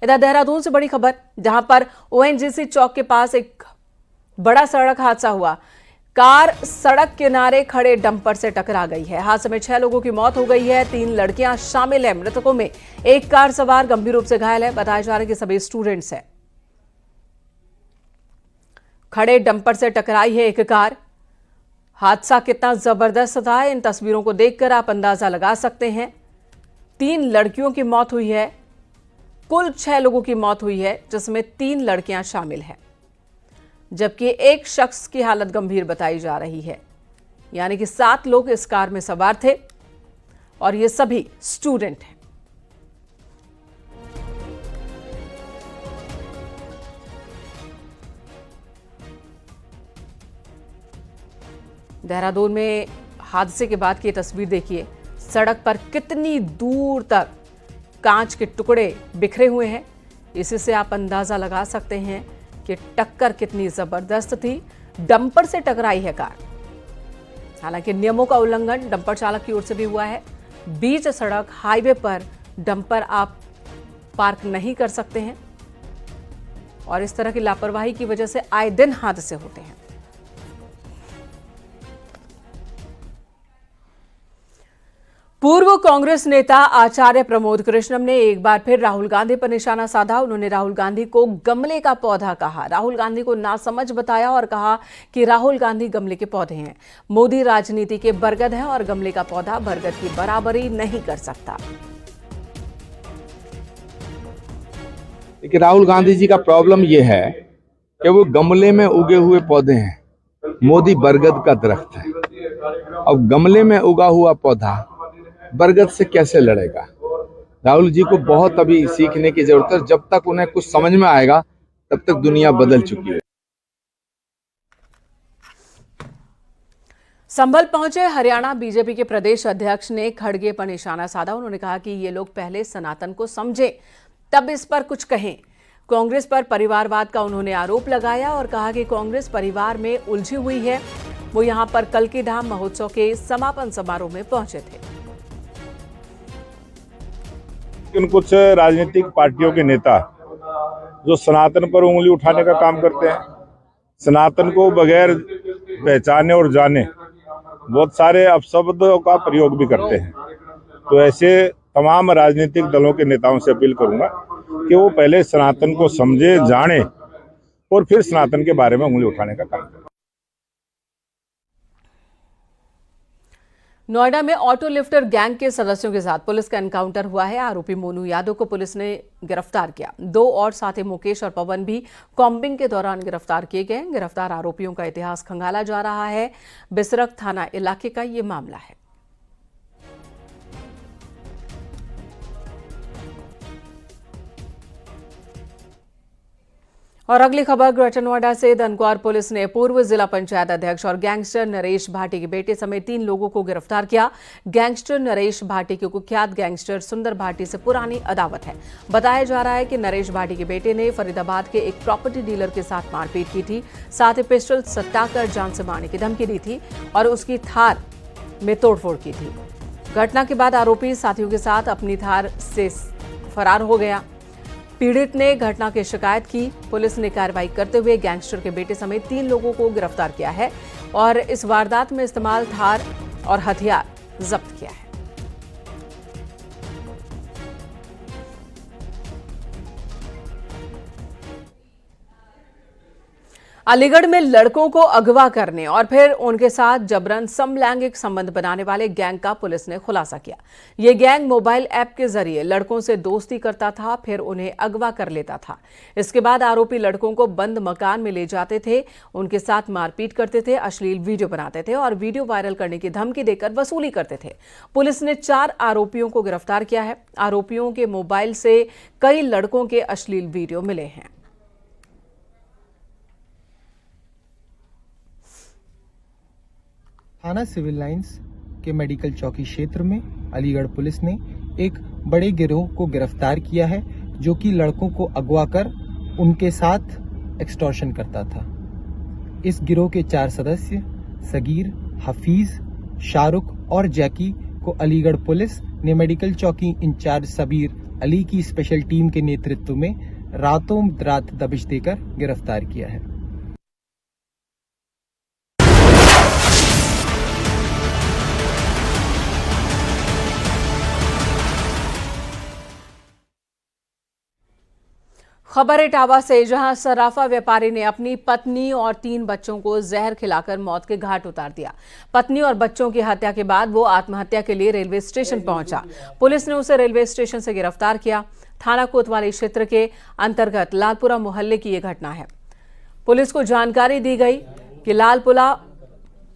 इधर देहरादून से बड़ी खबर, जहां पर ओएनजीसी चौक के पास एक बड़ा सड़क हादसा हुआ। कार सड़क किनारे खड़े डंपर से टकरा गई है। हादसे में 6 लोगों की मौत हो गई है, 3 लड़कियां शामिल है। मृतकों में एक कार सवार गंभीर रूप से घायल है। बताया जा रहा है कि सभी स्टूडेंट्स हैं। खड़े डंपर से टकराई है एक कार। हादसा कितना जबरदस्त था, इन तस्वीरों को देखकर आप अंदाजा लगा सकते हैं। 3 लड़कियों की मौत हुई है, कुल 6 लोगों की मौत हुई है, जिसमें 3 लड़कियां शामिल हैं, जबकि एक शख्स की हालत गंभीर बताई जा रही है। यानी कि 7 लोग इस कार में सवार थे और ये सभी स्टूडेंट हैं। देहरादून में हादसे के बाद की तस्वीर देखिए। सड़क पर कितनी दूर तक कांच के टुकड़े बिखरे हुए हैं। इसी से आप अंदाजा लगा सकते हैं कि टक्कर कितनी जबरदस्त थी। डंपर से टकराई है कार। हालांकि नियमों का उल्लंघन डंपर चालक की ओर से भी हुआ है। बीच सड़क हाईवे पर डंपर आप पार्क नहीं कर सकते हैं और इस तरह की लापरवाही की वजह से आए दिन हादसे होते हैं। पूर्व कांग्रेस नेता आचार्य प्रमोद कृष्णम ने एक बार फिर राहुल गांधी पर निशाना साधा। उन्होंने राहुल गांधी को गमले का पौधा कहा, राहुल गांधी को नासमझ बताया और कहा कि राहुल गांधी गमले के पौधे हैं। मोदी राजनीति के बरगद है और गमले का पौधा बरगद की बराबरी नहीं कर सकता। देखिए, राहुल गांधी जी का प्रॉब्लम यह है कि वो गमले में उगे हुए पौधे हैं, मोदी बरगद का दरख्त है। अब गमले में उगा हुआ पौधा बरगद से कैसे लड़ेगा? राहुल जी को बहुत अभी सीखने की जरूरत है। जब तक उन्हें कुछ समझ में आएगा तब तक दुनिया बदल चुकी है। संभल पहुंचे हरियाणा बीजेपी के प्रदेश अध्यक्ष ने खड़गे पर निशाना साधा। उन्होंने कहा कि ये लोग पहले सनातन को समझें, तब इस पर कुछ कहें। कांग्रेस पर परिवारवाद का उन्होंने आरोप लगाया और कहा कि कांग्रेस परिवार में उलझी हुई है। वो यहां पर कल्की धाम महोत्सव के समापन समारोह में पहुंचे थे। कुछ राजनीतिक पार्टियों के नेता जो सनातन पर उंगली उठाने का काम करते हैं, सनातन को बगैर पहचाने और जाने बहुत सारे अपशब्दों का प्रयोग भी करते हैं। तो ऐसे तमाम राजनीतिक दलों के नेताओं से अपील करूंगा कि वो पहले सनातन को समझे, जाने और फिर सनातन के बारे में उंगली उठाने का काम करें। नोएडा में ऑटो लिफ्टर गैंग के सदस्यों के साथ पुलिस का एनकाउंटर हुआ है। आरोपी मोनू यादव को पुलिस ने गिरफ्तार किया। 2 और साथी मुकेश और पवन भी कॉम्बिंग के दौरान गिरफ्तार किए गए। गिरफ्तार आरोपियों का इतिहास खंगाला जा रहा है। बिसरक थाना इलाके का ये मामला है। और अगली खबर ग्रेटर नोएडा से। धनकुआर पुलिस ने पूर्व जिला पंचायत अध्यक्ष और गैंगस्टर नरेश भाटी के बेटे समेत 3 लोगों को गिरफ्तार किया। गैंगस्टर नरेश भाटी के कुख्यात गैंगस्टर सुंदर भाटी से पुरानी अदावत है। बताया जा रहा है कि नरेश भाटी के बेटे ने फरीदाबाद के एक प्रॉपर्टी डीलर के साथ मारपीट की थी, साथ ही पिस्टल सट्टाकर जान से मारने की धमकी दी थी और उसकी थार में तोड़फोड़ की थी। घटना के बाद आरोपी साथियों के साथ अपनी थार से फरार हो गया। पीड़ित ने घटना की शिकायत की। पुलिस ने कार्रवाई करते हुए गैंगस्टर के बेटे समेत 3 लोगों को गिरफ्तार किया है और इस वारदात में इस्तेमाल थार और हथियार जब्त किया है। अलीगढ़ में लड़कों को अगवा करने और फिर उनके साथ जबरन समलैंगिक संबंध बनाने वाले गैंग का पुलिस ने खुलासा किया। ये गैंग मोबाइल ऐप के जरिए लड़कों से दोस्ती करता था, फिर उन्हें अगवा कर लेता था। इसके बाद आरोपी लड़कों को बंद मकान में ले जाते थे, उनके साथ मारपीट करते थे, अश्लील वीडियो बनाते थे और वीडियो वायरल करने की धमकी देकर वसूली करते थे। पुलिस ने 4 आरोपियों को गिरफ्तार किया है। आरोपियों के मोबाइल से कई लड़कों के अश्लील वीडियो मिले हैं। थाना सिविल लाइंस के मेडिकल चौकी क्षेत्र में अलीगढ़ पुलिस ने एक बड़े गिरोह को गिरफ्तार किया है, जो कि लड़कों को अगवा कर उनके साथ एक्सटॉर्शन करता था। इस गिरोह के 4 सदस्य सगीर, हफीज, शाहरुख और जैकी को अलीगढ़ पुलिस ने मेडिकल चौकी इंचार्ज सबीर अली की स्पेशल टीम के नेतृत्व में रातों रात दबिश देकर गिरफ्तार किया है। खबर इटावा से, जहां सराफा व्यापारी ने अपनी पत्नी और 3 बच्चों को जहर खिलाकर मौत के घाट उतार दिया। पत्नी और बच्चों की हत्या के बाद वो आत्महत्या के लिए रेलवे स्टेशन पहुंचा। पुलिस ने उसे रेलवे स्टेशन से गिरफ्तार किया। थाना कोतवाली क्षेत्र के अंतर्गत लालपुरा मोहल्ले की यह घटना है। पुलिस को जानकारी दी गई कि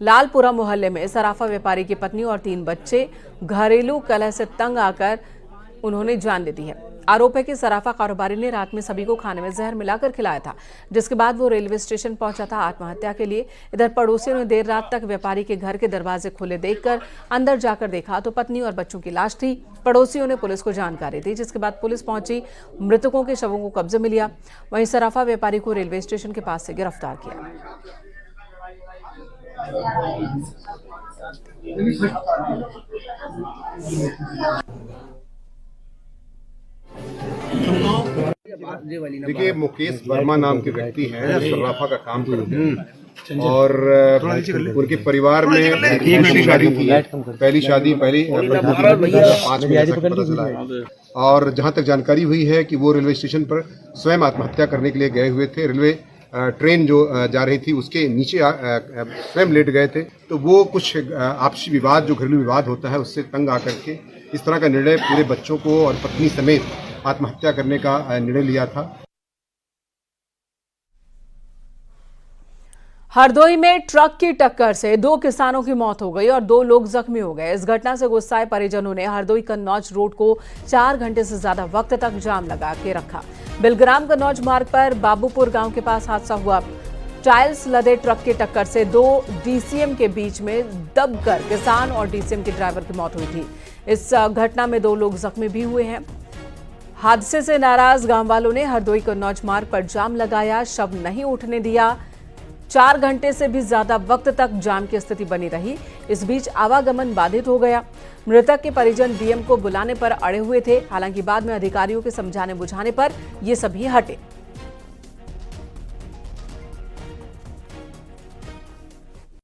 लालपुरा मोहल्ले में सराफा व्यापारी की पत्नी और 3 बच्चे घरेलू कलह से तंग आकर उन्होंने जान दे दी है। आरोप है कि सराफा कारोबारी ने रात में सभी को खाने में जहर मिलाकर खिलाया था, जिसके बाद वो रेलवे स्टेशन पहुंचा था आत्महत्या के लिए। इधर पड़ोसियों ने देर रात तक व्यापारी के घर के दरवाजे खुले देखकर अंदर जाकर देखा तो पत्नी और बच्चों की लाश थी। पड़ोसियों ने पुलिस को जानकारी दी, जिसके बाद पुलिस पहुंची, मृतकों के शवों को कब्जे में लिया। वहीं सराफा व्यापारी को रेलवे स्टेशन के पास से गिरफ्तार किया। देखिए, मुकेश वर्मा नाम के व्यक्ति हैं, सराफा का काम करते हैं और उनके परिवार में पहली शादी थी। पहली शादी 5 में ऐसा पता चला है। और जहां तक जानकारी हुई है कि वो रेलवे स्टेशन पर स्वयं आत्महत्या करने के लिए गए हुए थे। रेलवे ट्रेन जो जा रही थी उसके नीचे स्वयं लेट गए थे, तो वो कुछ आपसी विवाद, जो घरेलू विवाद होता है, उससे तंग आकर के इस तरह का निर्णय पूरे बच्चों को और पत्नी समेत आत्महत्या करने का निर्णय लिया था। हरदोई में ट्रक की टक्कर से 2 किसानों की मौत हो गई और 2 लोग जख्मी हो गए। इस घटना से गुस्साए परिजनों ने हरदोई कन्नौज रोड को 4 घंटे से ज्यादा वक्त तक जाम लगा के रखा। बिलग्राम कन्नौज मार्ग पर बाबूपुर गांव के पास हादसा हुआ। टाइल्स लदे ट्रक की टक्कर से 2 डीसीएम के बीच में दबकर किसान और डीसीएम के ड्राइवर की मौत हुई थी। इस घटना में 2 लोग जख्मी भी हुए हैं। हादसे से नाराज गांव वालों ने हरदोई कन्नौज मार्ग पर जाम लगाया, शव नहीं उठने दिया। 4 घंटे से भी ज्यादा वक्त तक जाम की स्थिति बनी रही। इस बीच आवागमन बाधित हो गया। मृतक के परिजन डीएम को बुलाने पर अड़े हुए थे, हालांकि बाद में अधिकारियों के समझाने बुझाने पर ये सभी हटे।